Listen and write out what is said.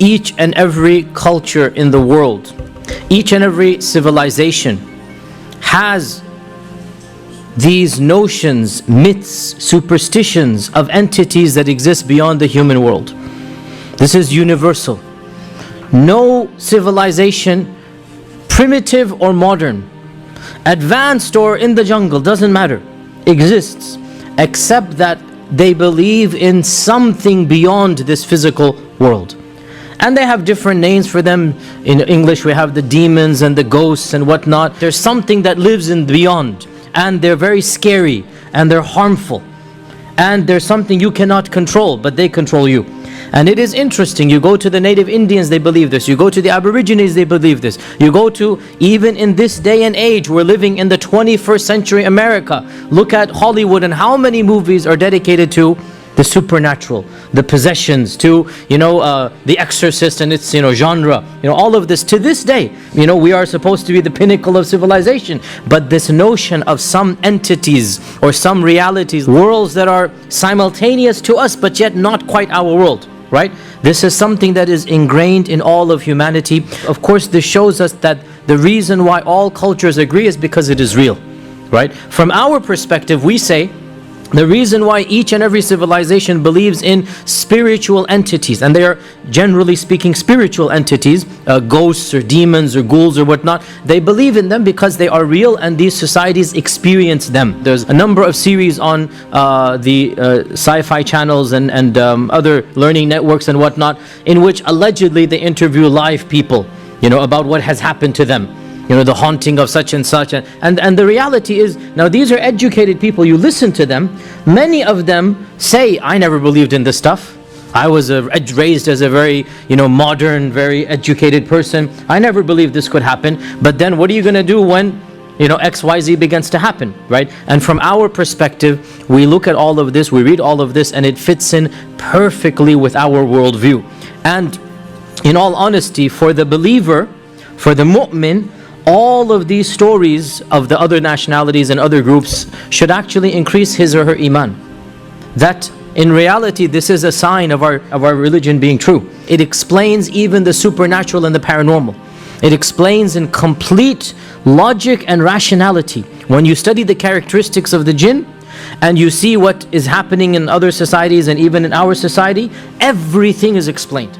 each and every culture in the world, each and every civilization has these notions, myths, superstitions of entities that exist beyond the human world. This is universal. No civilization, primitive or modern, advanced or in the jungle, doesn't matter, exists, except that they believe in something beyond this physical world. And they have different names for them. In English we have the demons and the ghosts and whatnot. There's something that lives in beyond, and they're very scary and they're harmful. And there's something you cannot control, but they control you. And it is interesting, you go to the native Indians, they believe this. You go to the Aborigines, they believe this. You go to, even in this day and age, we're living in the 21st century America. Look at Hollywood and how many movies are dedicated to the supernatural, the possessions, to The Exorcist and its genre, all of this. To this day, we are supposed to be the pinnacle of civilization, but this notion of some entities or some realities, worlds that are simultaneous to us but yet not quite our world, right? This is something that is ingrained in all of humanity. Of course, this shows us that the reason why all cultures agree is because it is real, right? From our perspective, we say the reason why each and every civilization believes in spiritual entities, and they are generally speaking spiritual entities, ghosts or demons or ghouls or whatnot, they believe in them because they are real and these societies experience them. There's a number of series on the sci-fi channels and other learning networks and whatnot, in which allegedly they interview live people, about what has happened to them. The haunting of such and such, and the reality is, now these are educated people, you listen to them, many of them say, I never believed in this stuff. I was raised as a very modern, very educated person. I never believed this could happen. But then what are you going to do when XYZ begins to happen, right? And from our perspective, we look at all of this, we read all of this, and it fits in perfectly with our worldview. And in all honesty, for the believer, for the mu'min, all of these stories of the other nationalities and other groups should actually increase his or her iman. That in reality, this is a sign of our religion being true. It explains even the supernatural and the paranormal. It explains in complete logic and rationality. When you study the characteristics of the jinn, and you see what is happening in other societies and even in our society, everything is explained.